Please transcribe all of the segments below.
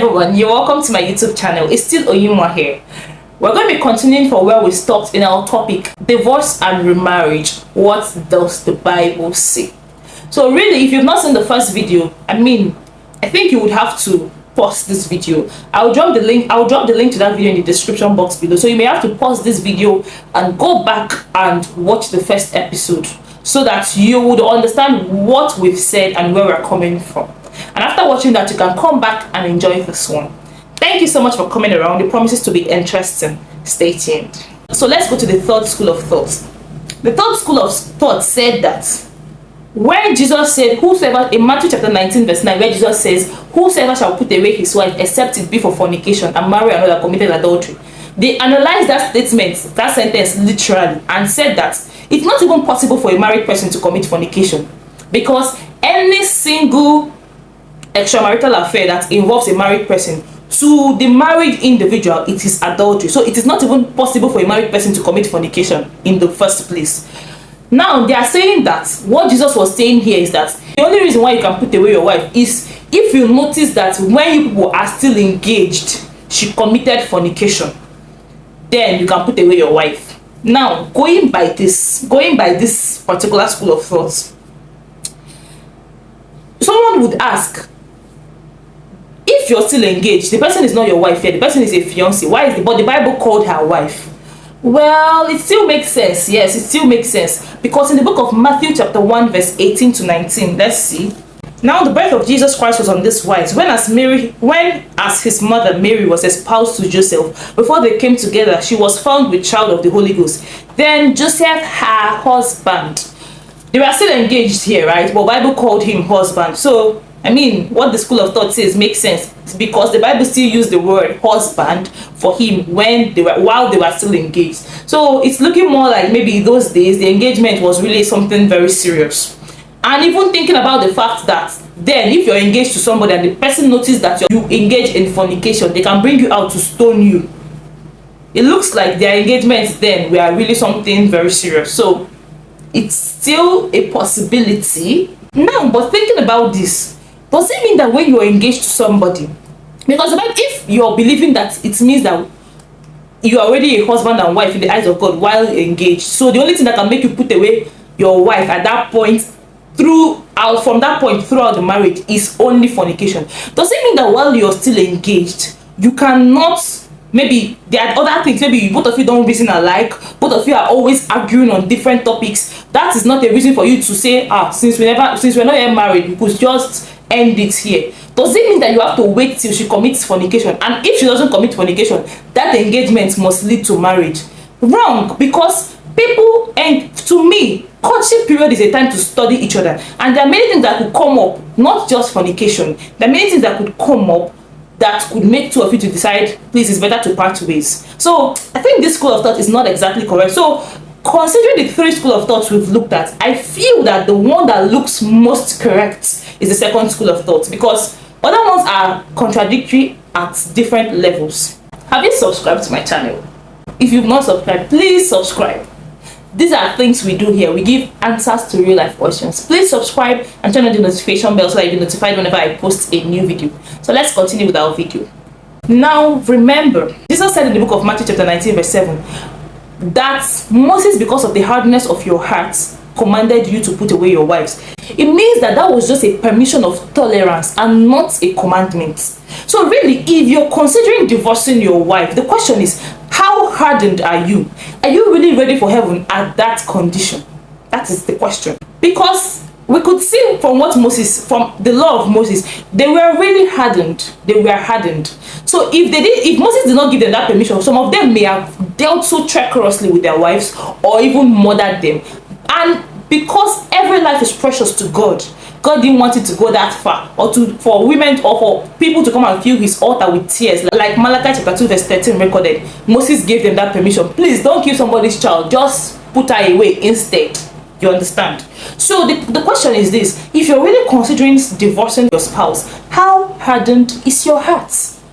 everyone, you're welcome to my YouTube channel. It's still Oyinwa here. We're going to be continuing from where we stopped in our topic, divorce and remarriage. What does the Bible say? So really, if you've not seen the first video, I think you would have to pause this video. I'll drop the link to that video in the description box below, so you may have to pause this video and go back and watch the first episode so that you would understand what we've said and where we're coming from. And after watching that, you can come back and enjoy this one. Thank you so much for coming around. It promises to be interesting. Stay tuned. So let's go to the third school of thought. The third school of thought said that when Jesus said, whosoever, in Matthew chapter 19 verse 9, where Jesus says, whosoever shall put away his wife except it be for fornication and marry another committed adultery, they analyzed that statement, that sentence literally, and said that it's not even possible for a married person to commit fornication, because any single extramarital affair that involves a married person, to the married individual, it is adultery. So it is not even possible for a married person to commit fornication in the first place. Now they are saying that what Jesus was saying here is that the only reason why you can put away your wife is if you notice that when you people are still engaged, she committed fornication, then you can put away your wife. Now going by this particular school of thought, someone would ask, if you're still engaged, the person is not your wife yet, the person is a fiancé, why is but the Bible called her wife? Well, it still makes sense. Yes, it still makes sense, because in the book of Matthew chapter 1 verse 18 to 19, let's see. Now the birth of Jesus Christ was on this wise: when as his mother Mary was espoused to Joseph, before they came together, she was found with child of the Holy Ghost. Then Joseph, her husband, they were still engaged here, right? But Bible called him husband. So what the school of thought says makes sense, because the Bible still used the word husband for him while they were still engaged. So it's looking more like maybe those days the engagement was really something very serious. And even thinking about the fact that then if you're engaged to somebody and the person notices that you engage in fornication, they can bring you out to stone you. It looks like their engagements then were really something very serious. So it's still a possibility. Now, but thinking about this, does it mean that when you are engaged to somebody, because if you're believing that, it means that you are already a husband and wife in the eyes of God while engaged, so the only thing that can make you put away your wife at that point from that point throughout the marriage is only fornication, does it mean that while you're still engaged, you cannot, maybe there are other things, maybe both of you don't reason alike, both of you are always arguing on different topics? That is not a reason for you to say, since we're not yet married, we could just end it here. Does it mean that you have to wait till she commits fornication? And if she doesn't commit fornication, that engagement must lead to marriage? Wrong, because people, and to me, courtship period is a time to study each other, and there are many things that could come up, not just fornication. There are many things that could come up that could make two of you to decide, please, it's better to part ways. So I think this school of thought is not exactly correct. So considering the three school of thoughts we've looked at, I feel that the one that looks most correct is the second school of thought, because other ones are contradictory at different levels. Have you subscribed to my channel? If you've not subscribed, please subscribe. These are things we do here. We give answers to real life questions. Please subscribe and turn on the notification bell so that you'll be notified whenever I post a new video. So let's continue with our video. Now remember, Jesus said in the book of Matthew chapter 19 verse 7 that Moses, because of the hardness of your hearts, commanded you to put away your wives. It means that was just a permission of tolerance and not a commandment. So really, if you're considering divorcing your wife, the question is, how hardened are you? Are you really ready for heaven at that condition? That is the question. Because we could see from from the law of Moses, they were really hardened. They were hardened. So if Moses did not give them that permission, some of them may have dealt so treacherously with their wives or even murdered them. And because every life is precious to God, God didn't want it to go that far, or for women or for people to come and fill his altar with tears, like Malachi chapter 2 verse 13 recorded. Moses gave them that permission. Please don't kill somebody's child, just put her away instead. You understand? So the question is this: if you're really considering divorcing your spouse, how hardened is your heart?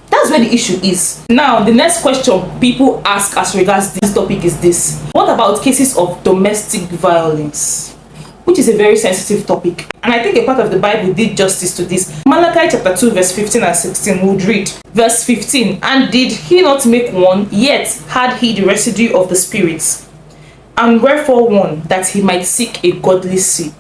That's where the issue is. Now, the next question people ask as regards this topic is this: what about cases of domestic violence? Which is a very sensitive topic, and I think a part of the Bible did justice to this. Malachi chapter 2 verse 15 and 16 would read. Verse 15, and did he not make one, yet had he the residue of the spirits, and wherefore one, that he might seek a godly seed.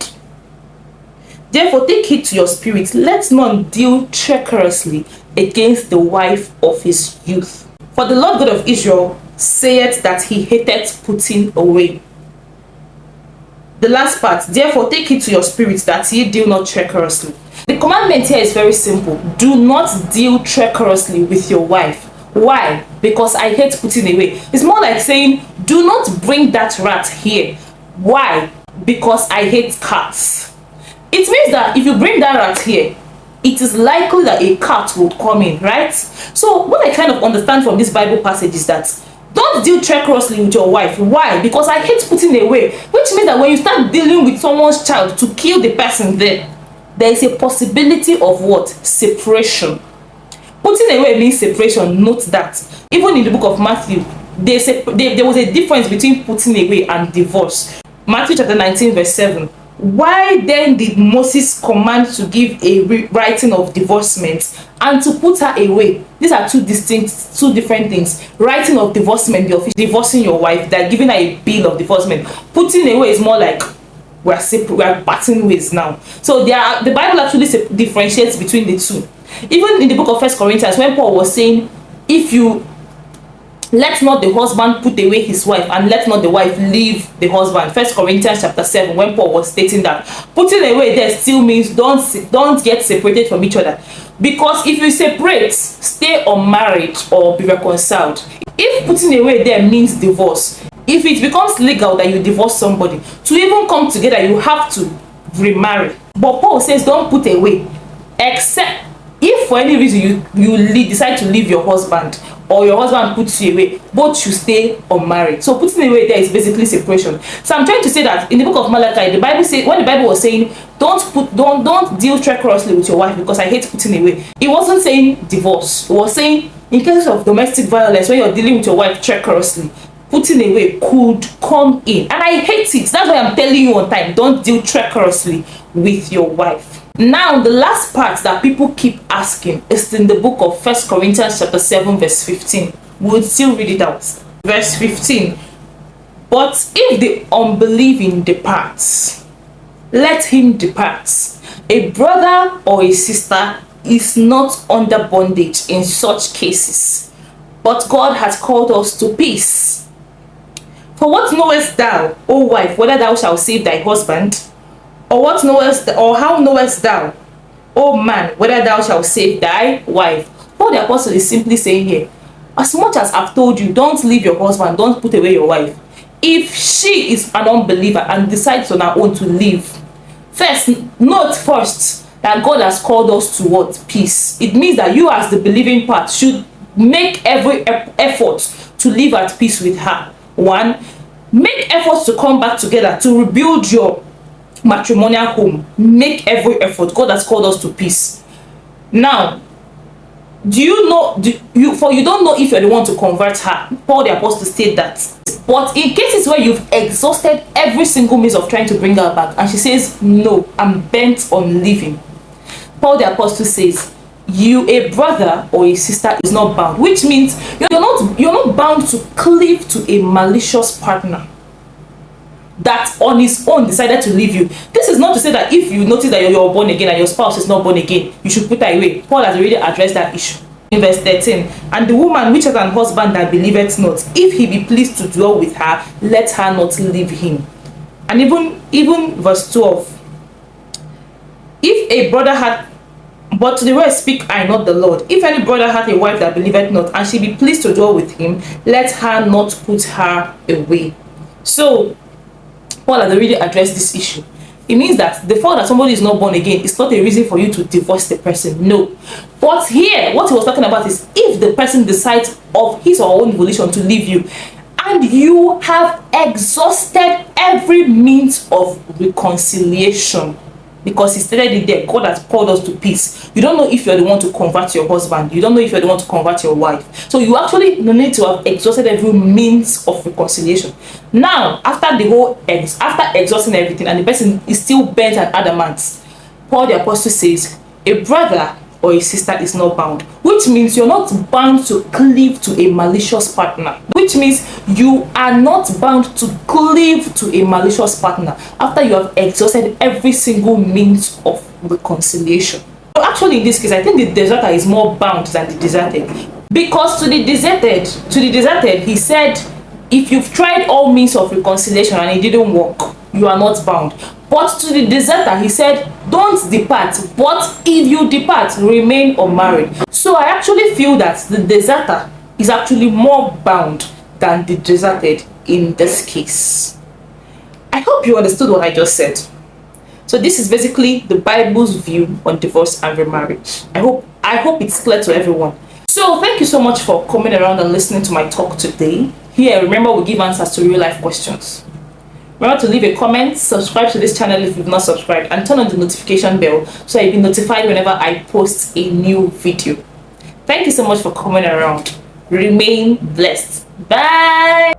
Therefore take heed to your spirit, let none deal treacherously against the wife of his youth. For the Lord God of Israel saith that he hateth putting away. The last part, therefore take heed to your spirit, that ye deal not treacherously. The commandment here is very simple. Do not deal treacherously with your wife. Why? Because I hate putting away. It's more like saying, do not bring that rat here. Why? Because I hate cats. It means that if you bring that rat here, it is likely that a cat would come in, right? So what I kind of understand from this Bible passage is that don't deal treacherously with your wife. Why? Because I hate putting away, which means that when you start dealing with someone's child to kill the person there is a possibility of what? Separation. Putting away means separation. Note that. Even in the book of Matthew, there was a difference between putting away and divorce. Matthew chapter 19 verse 7. Why then did Moses command to give a writing of divorcement and to put her away? These are two different things. Writing of divorcement, you're divorcing your wife, they're giving her a bill of divorcement. Putting away is more like we are parting ways now. So the Bible actually differentiates between the two. Even in the book of 1 Corinthians, when Paul was saying, if you let not the husband put away his wife, and let not the wife leave the husband. 1 Corinthians chapter 7, when Paul was stating that putting away there still means don't get separated from each other. Because if you separate, stay unmarried or be reconciled. If putting away there means divorce, if it becomes legal that you divorce somebody, to even come together you have to remarry. But Paul says don't put away, except if for any reason you decide to leave your husband, or your husband puts you away, both should stay unmarried. So putting away there is basically separation. So I'm trying to say that in the book of Malachi, the Bible says, when the Bible was saying don't deal treacherously with your wife because I hate putting away, it wasn't saying divorce. It was saying in cases of domestic violence, when you're dealing with your wife treacherously, putting away could come in. And I hate it. That's why I'm telling you on time, don't deal treacherously with your wife. Now, the last part that people keep asking is in the book of 1 Corinthians chapter 7 verse 15. We'll still read it out. Verse 15. But if the unbelieving departs, let him depart. A brother or a sister is not under bondage in such cases, but God has called us to peace. For what knowest thou, O wife, whether thou shalt save thy husband? Or how knowest thou, O man, whether thou shalt save thy wife? Paul the apostle is simply saying here, as much as I've told you, don't leave your husband, don't put away your wife. If she is an unbeliever and decides on her own to leave, note first that God has called us to what? Peace. It means that you as the believing part should make every effort to live at peace with her. One, make efforts to come back together, to rebuild your matrimonial home. Make every effort. God has called us to peace. Now, you don't know if you're the one to convert her. Paul the apostle said that. But in cases where you've exhausted every single means of trying to bring her back, and she says, no, I'm bent on leaving, Paul the apostle says, a brother or a sister is not bound, which means you're not bound to cleave to a malicious partner that on his own decided to leave you. This is not to say that if you notice that you're born again and your spouse is not born again, you should put her away. Paul has already addressed that issue in verse 13. And the woman which has an husband that believeth not, if he be pleased to dwell with her, let her not leave him. And even verse 12, if a brother had, but to the rest speak I, not the Lord, if any brother hath a wife that believeth not, and she be pleased to dwell with him, let her not put her away. So Paul has already addressed this issue. It means that the fact that somebody is not born again is not a reason for you to divorce the person. No. But here, what he was talking about is if the person decides of his or her own volition to leave you, and you have exhausted every means of reconciliation, because he stated it there, God has called us to peace. You don't know if you're the one to convert your husband. You don't know if you're the one to convert your wife. So you actually need to have exhausted every means of reconciliation. Now, after exhausting everything and the person is still bent and adamant, Paul the apostle says, A brother or a sister is not bound, which means you're not bound to cleave to a malicious partner, which means you are not bound to cleave to a malicious partner after you have exhausted every single means of reconciliation. So actually in this case, I think the deserter is more bound than the deserted, because to the deserted he said, if you've tried all means of reconciliation and it didn't work, you are not bound. But to the deserter he said, don't depart, but if you depart, remain unmarried. So I actually feel that the deserter is actually more bound than the deserted in this case. I hope you understood what I just said. So this is basically the Bible's view on divorce and remarriage. I hope it's clear to everyone. So thank you so much for coming around and listening to my talk today. Here, remember, we give answers to real life questions. Remember to leave a comment, subscribe to this channel if you've not subscribed, and turn on the notification bell so you'll be notified whenever I post a new video. Thank you so much for coming around. Remain blessed. Bye.